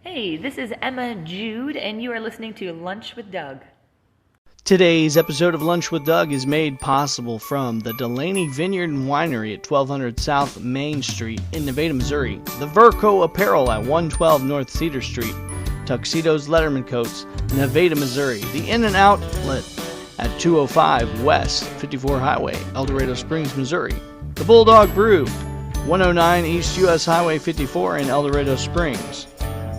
Hey, this is Emma Jude, and you are listening to Lunch with Doug. Today's episode of Lunch with Doug is made possible from the Delaney Vineyard and Winery at 1200 South Main Street in Nevada, Missouri, the Verco Apparel at 112 North Cedar Street, Tuxedo's Letterman Coats, Nevada, Missouri, the In and Outlet at 205 West 54 Highway, El Dorado Springs, Missouri, the Bulldog Brew, 109 East US Highway 54 in El Dorado Springs,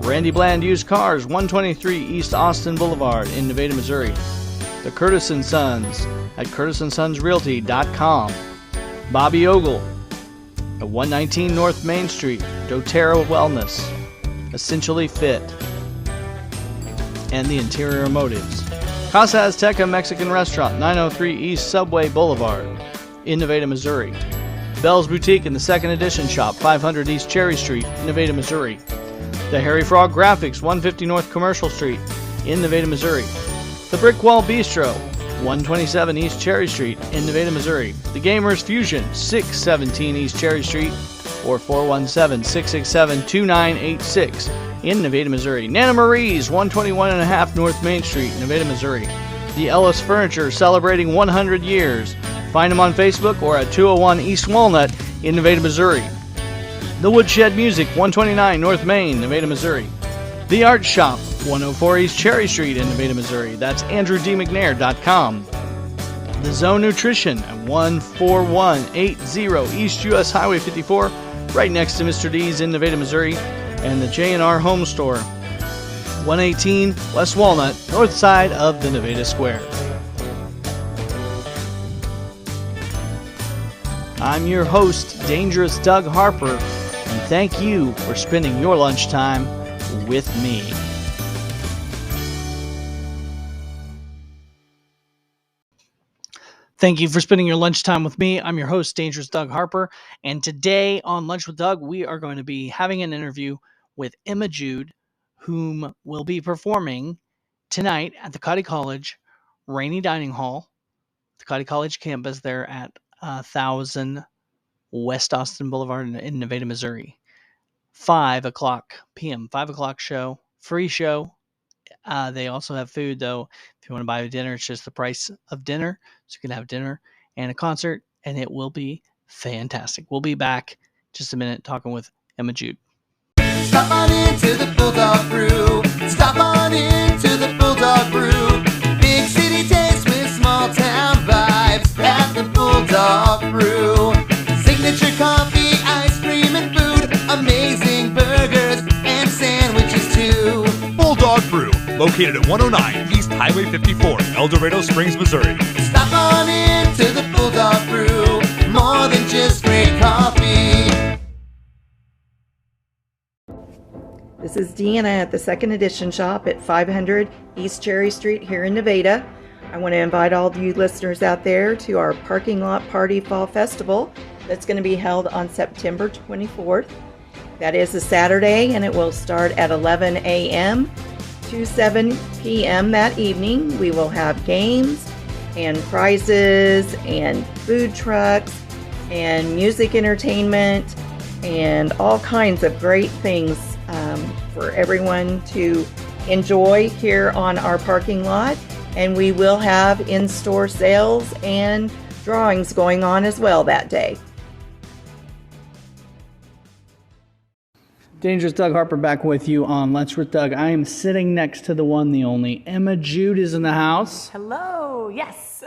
Randy Bland Used Cars, 123 East Austin Boulevard in Nevada, Missouri, the Curtis & Sons at curtisondsrealty.com, Bobby Ogle at 119 North Main Street, doTERRA Wellness, Essentially Fit, and the Interior Motives. Casa Azteca Mexican Restaurant, 903 East Subway Boulevard in Nevada, Missouri. Bell's Boutique in the Second Edition Shop, 500 East Cherry Street, Nevada, Missouri. The Harry Frog Graphics, 150 North Commercial Street in Nevada, Missouri. The Brick Wall Bistro, 127 East Cherry Street in Nevada, Missouri. The Gamers Fusion, 617 East Cherry Street or 417-667-2986 in Nevada, Missouri. Nana Marie's, 121.5 North Main Street, Nevada, Missouri. The Ellis Furniture, celebrating 100 years. Find them on Facebook or at 201 East Walnut in Nevada, Missouri. The Woodshed Music, 129 North Main, Nevada, Missouri. The Art Shop, 104 East Cherry Street in Nevada, Missouri. That's AndrewDMcNair.com. The Zone Nutrition at 14180 East US Highway 54, right next to Mr. D's in Nevada, Missouri. And the J&R Home Store, 118 West Walnut, north side of the Nevada Square. I'm your host, Dangerous Doug Harper, and thank you for spending your lunchtime with me. Thank you for spending your lunchtime with me. I'm your host, Dangerous Doug Harper, and today on Lunch with Doug, we are going to be having an interview with Emma Jude, whom will be performing tonight at the Cotty College Rainy Dining Hall, the Cotty College campus there at 1000 West Austin Boulevard in Nevada, Missouri. 5 o'clock p.m., 5 o'clock show, free show. They also have food, though. If you want to buy a dinner, it's just the price of dinner. So you can have dinner and a concert, and it will be fantastic. We'll be back in just a minute talking with Emma Jude. Stop on into the Bulldog Brew. Stop on into the Bulldog Brew. Big city taste with small town vibes at the Bulldog Brew. Signature coffee, ice cream, and food. Amazing burgers and sandwiches too. Bulldog Brew, located at 109 East Highway 54, El Dorado Springs, Missouri. Stop on into the Bulldog Brew. More than just great coffee. This is Deanna at the Second Edition Shop at 500 East Cherry Street here in Nevada. I want to invite all of you listeners out there to our Parking Lot Party Fall Festival that's going to be held on September 24th. That is a Saturday, and it will start at 11 a.m. to 7 p.m. that evening. We will have games and prizes and food trucks and music entertainment and all kinds of great things for everyone to enjoy here on our parking lot. And we will have in-store sales and drawings going on as well that day. Dangerous Doug Harper back with you on Lunch with Doug. I am sitting next to the one, the only. Emma Jude is in the house. Hello, yes.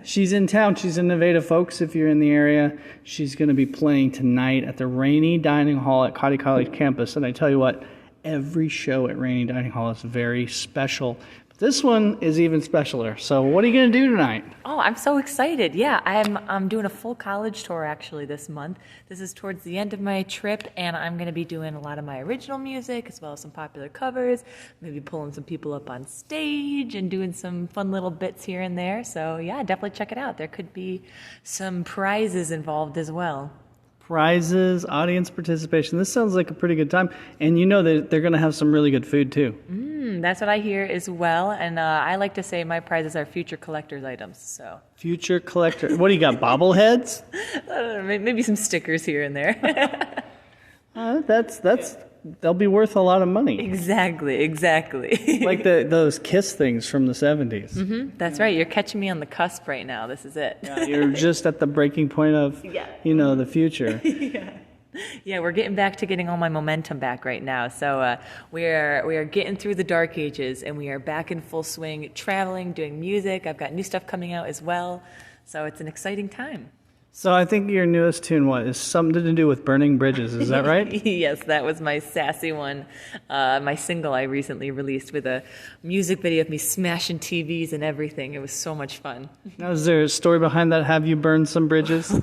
She's in town. She's in Nevada, folks, if you're in the area. She's going to be playing tonight at the Rainy Dining Hall at Cotty College campus. And I tell you what, every show at Rainy Dining Hall is very special. But this one is even specialer. So what are you going to do tonight? Oh, I'm so excited. Yeah, I'm doing a full college tour actually this month. This is towards the end of my trip, and I'm going to be doing a lot of my original music as well as some popular covers, maybe pulling some people up on stage and doing some fun little bits here and there. So yeah, definitely check it out. There could be some prizes involved as well. Prizes, audience participation. This sounds like a pretty good time. And you know that they're going to have some really good food too. That's what I hear as well. And I like to say my prizes are future collector's items. So Future collector. What do you got, bobbleheads? maybe some stickers here and there. That's they'll be worth a lot of money. Exactly. Like those Kiss things from the 70s. That's right. You're catching me on the cusp right now. This is it. Yeah, you're just at the breaking point of, the future. Yeah, we're getting back to getting all my momentum back right now. So we are getting through the dark ages, and we are back in full swing, traveling, doing music. I've got new stuff coming out as well. So it's an exciting time. So I think your newest tune, is something to do with burning bridges. Is that right? Yes, that was my sassy one, my single I recently released with a music video of me smashing TVs and everything. It was so much fun. Now, is there a story behind that? Have you burned some bridges?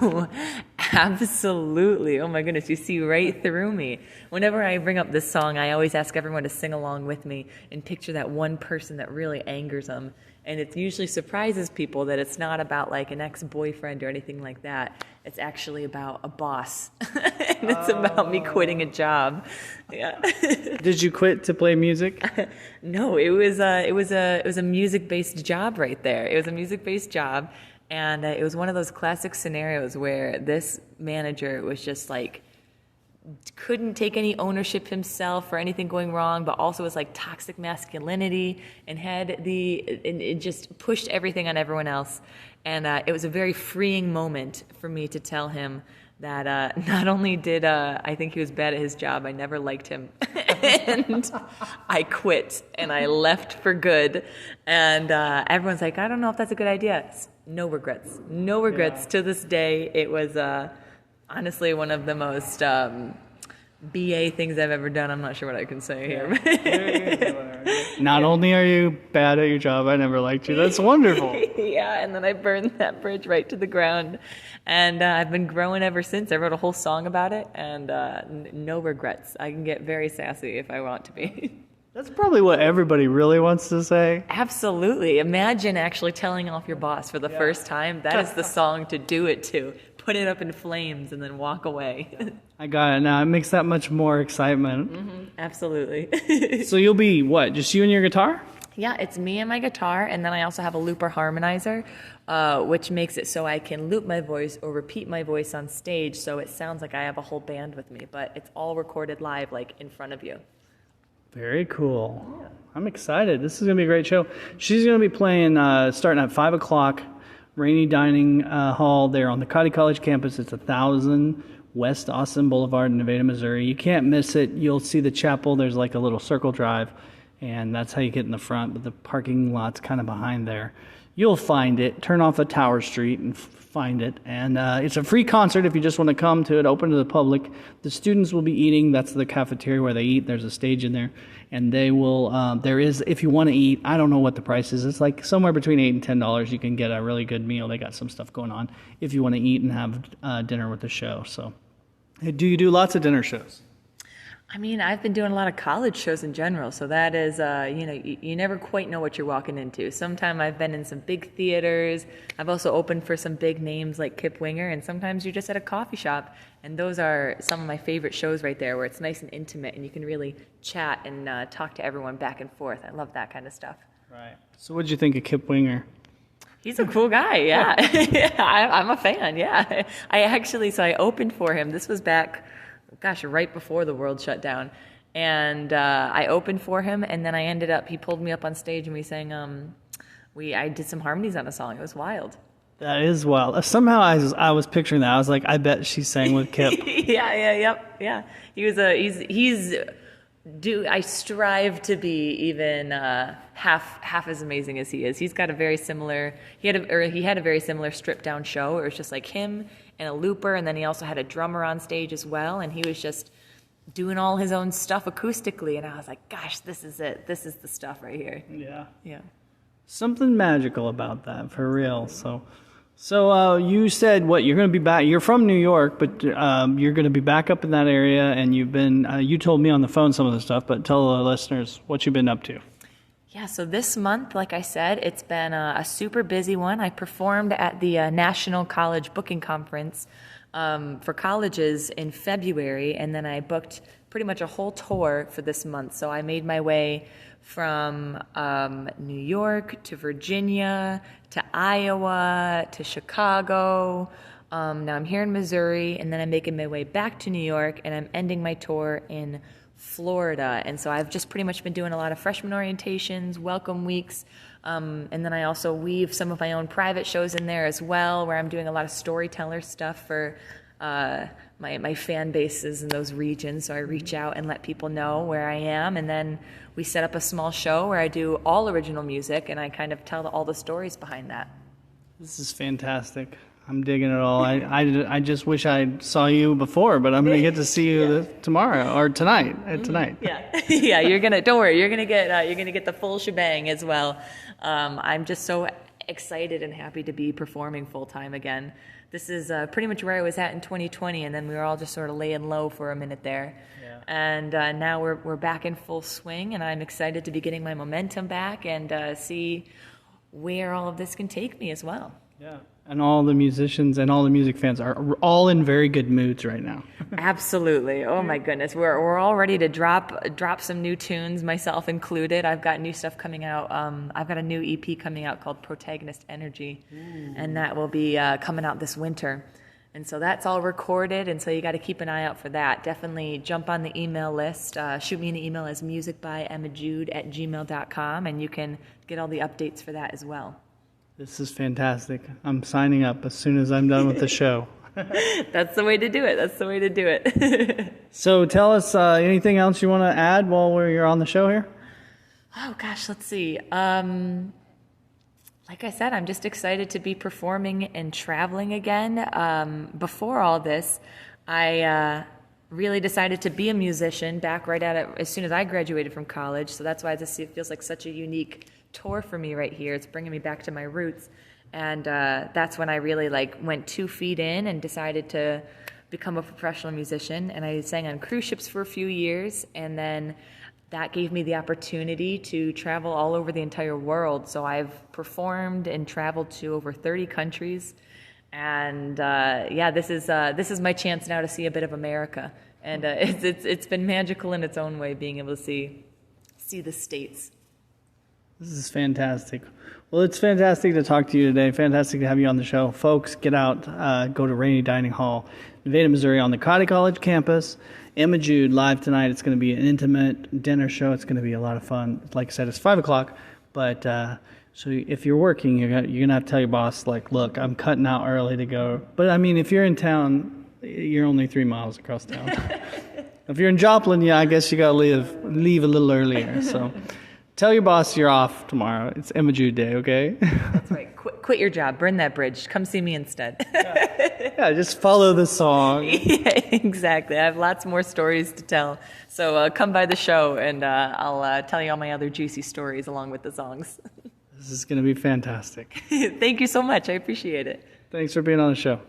Absolutely. Oh my goodness, you see right through me. Whenever I bring up this song, I always ask everyone to sing along with me and picture that one person that really angers them. And it usually surprises people that it's not about like an ex-boyfriend or anything like that. It's actually about a boss. And it's about me quitting a job. Yeah. Did you quit to play music? No, it was a music-based job right there. It was a music-based job, and it was one of those classic scenarios where this manager was just like couldn't take any ownership himself for anything going wrong, but also was like toxic masculinity and it just pushed everything on everyone else. And it was a very freeing moment for me to tell him that not only did I think he was bad at his job, I never liked him. And I quit and I left for good. And everyone's like, I don't know if that's a good idea. No regrets. No regrets. To this day, it was honestly one of the most BA things I've ever done. I'm not sure what I can say here. Not only are you bad at your job, I never liked you. That's wonderful. Yeah, and then I burned that bridge right to the ground. And I've been growing ever since. I wrote a whole song about it, and no regrets. I can get very sassy if I want to be. That's probably what everybody really wants to say. Absolutely. Imagine actually telling off your boss for the first time. That is the song to do it to. Put it up in flames and then walk away. I got it now. It makes that much more excitement. Mm-hmm. Absolutely. So you'll be, what, just you and your guitar? Yeah, it's me and my guitar, and then I also have a looper harmonizer, which makes it so I can loop my voice or repeat my voice on stage so it sounds like I have a whole band with me, but it's all recorded live, like in front of you. Very cool. Yeah. I'm excited. This is going to be a great show. She's going to be playing starting at 5 o'clock, Rainy Dining Hall there on the Cotty College campus. It's 1000 West Austin Boulevard in Nevada, Missouri. You can't miss it. You'll see the chapel. There's like a little circle drive, and that's how you get in the front, but the parking lot's kind of behind there. You'll find it. Turn off at Tower Street and find it. And it's a free concert if you just want to come to it, open to the public. The students will be eating. That's the cafeteria where they eat. There's a stage in there. And they will, there is, if you want to eat, I don't know what the price is. It's like somewhere between $8 and $10. You can get a really good meal. They got some stuff going on if you want to eat and have dinner with the show. So, do you do lots of dinner shows? I mean, I've been doing a lot of college shows in general, so that is, you never quite know what you're walking into. Sometimes I've been in some big theaters. I've also opened for some big names like Kip Winger, and sometimes you're just at a coffee shop, and those are some of my favorite shows right there, where it's nice and intimate, and you can really chat and talk to everyone back and forth. I love that kind of stuff. Right. So what did you think of Kip Winger? He's a cool guy, yeah. I'm a fan, yeah. I opened for him. This was back, right before the world shut down. And I opened for him, and then he pulled me up on stage, and we sang, I did some harmonies on a song. It was wild. That is wild. Somehow I was picturing that. I was like, I bet she sang with Kip. Yeah. I strive to be even half as amazing as he is. He's got a very similar. He had a very similar stripped down show. It was just like him and a looper, and then he also had a drummer on stage as well. And he was just doing all his own stuff acoustically. And I was like, gosh, this is it. This is the stuff right here. Yeah. Something magical about that, for real. So you said you're going to be back. You're from New York, but you're going to be back up in that area, and you've been. You told me on the phone some of the stuff, but tell the listeners what you've been up to. Yeah, so this month, like I said, it's been a super busy one. I performed at the National College Booking Conference for colleges in February, and then I booked pretty much a whole tour for this month. So I made my way from New York to Virginia to Iowa to Chicago. Now I'm here in Missouri, and then I'm making my way back to New York, and I'm ending my tour in Florida. And so I've just pretty much been doing a lot of freshman orientations, welcome weeks, and then I also weave some of my own private shows in there as well, where I'm doing a lot of storyteller stuff for my fan bases in those regions. So I reach out and let people know where I am, and then we set up a small show where I do all original music, and I kind of tell all the stories behind that. This is fantastic. I'm digging it all. I just wish I saw you before, but I'm going to get to see you tomorrow or tonight. Yeah, yeah. Don't worry. You're gonna get the full shebang as well. I'm just so excited and happy to be performing full time again. This is pretty much where I was at in 2020, and then we were all just sort of laying low for a minute there. Yeah. And now we're back in full swing, and I'm excited to be getting my momentum back and see where all of this can take me as well. Yeah. And all the musicians and all the music fans are all in very good moods right now. Absolutely. Oh my goodness. We're all ready to drop some new tunes, myself included. I've got new stuff coming out. I've got a new EP coming out called Protagonist Energy. Ooh. And that will be coming out this winter. And so that's all recorded, and so you got to keep an eye out for that. Definitely jump on the email list. Shoot me an email as musicbyeMajude@gmail.com, and you can get all the updates for that as well. This is fantastic. I'm signing up as soon as I'm done with the show. That's the way to do it. So tell us anything else you want to add while you're on the show here? Oh, gosh, let's see. Like I said, I'm just excited to be performing and traveling again. Before all this, I really decided to be a musician back right at it as soon as I graduated from college. So that's why it feels like such a unique tour for me right here. It's bringing me back to my roots, and that's when I really went 2 feet in and decided to become a professional musician. And I sang on cruise ships for a few years, and then that gave me the opportunity to travel all over the entire world. So I've performed and traveled to over 30 countries, and this is my chance now to see a bit of America, and it's been magical in its own way, being able to see the States. This is fantastic. Well, it's fantastic to talk to you today. Fantastic to have you on the show. Folks, get out, go to Rainy Dining Hall, Nevada, Missouri, on the Cotty College campus. Emma Jude live tonight. It's going to be an intimate dinner show. It's going to be a lot of fun. Like I said, it's 5 o'clock, but so if you're working, you're going to have to tell your boss, look, I'm cutting out early to go. But, I mean, if you're in town, you're only 3 miles across town. If you're in Joplin, I guess you got to leave a little earlier, so... Tell your boss you're off tomorrow. It's Emma Jude Day, okay? That's right. Quit your job. Burn that bridge. Come see me instead. Yeah, just follow the song. Yeah, exactly. I have lots more stories to tell. So come by the show, and I'll tell you all my other juicy stories along with the songs. This is going to be fantastic. Thank you so much. I appreciate it. Thanks for being on the show.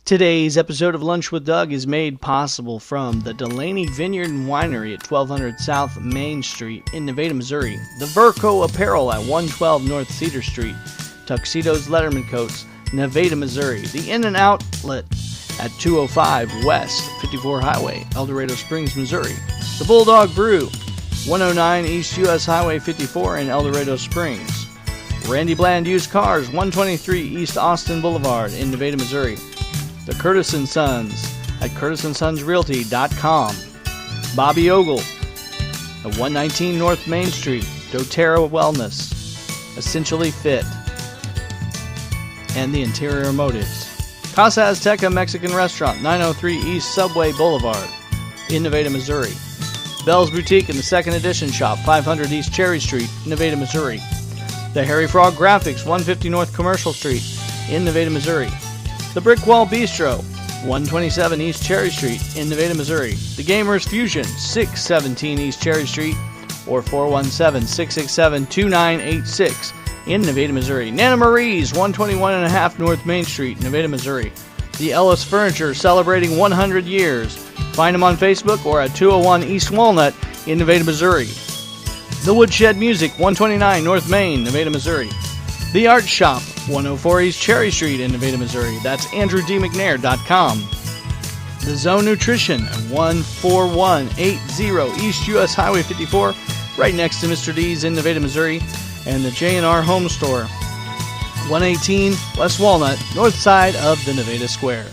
Today's episode of Lunch with Doug is made possible from the Delaney Vineyard and Winery at 1200 South Main Street in Nevada, Missouri, the Verco Apparel at 112 North Cedar Street, Tuxedo's Letterman Coats, Nevada, Missouri, the In-N-Out Outlet at 205 West 54 Highway, El Dorado Springs, Missouri, the Bulldog Brew, 109 East US Highway 54 in El Dorado Springs, Randy Bland Used Cars, 123 East Austin Boulevard in Nevada, Missouri, the Curtis & Sons at curtisondsrealty.com. Bobby Ogle at 119 North Main Street, doTERRA Wellness, Essentially Fit, and the Interior Motives. Casa Azteca Mexican Restaurant, 903 East Subway Boulevard in Nevada, Missouri. Bell's Boutique in the Second Edition Shop, 500 East Cherry Street, Nevada, Missouri. The Harry Frog Graphics, 150 North Commercial Street in Nevada, Missouri. The Brick Wall Bistro, 127 East Cherry Street in Nevada, Missouri. The Gamers Fusion, 617 East Cherry Street or 417-667-2986 in Nevada, Missouri. Nana Marie's, 121.5 North Main Street, Nevada, Missouri. The Ellis Furniture, celebrating 100 years. Find them on Facebook or at 201 East Walnut in Nevada, Missouri. The Woodshed Music, 129 North Main, Nevada, Missouri. The Art Shop, 104 East Cherry Street in Nevada, Missouri. That's AndrewDMcNair.com. The Zone Nutrition, 14180 East US Highway 54, right next to Mr. D's in Nevada, Missouri. And the J&R Home Store, 118 West Walnut, north side of the Nevada Square.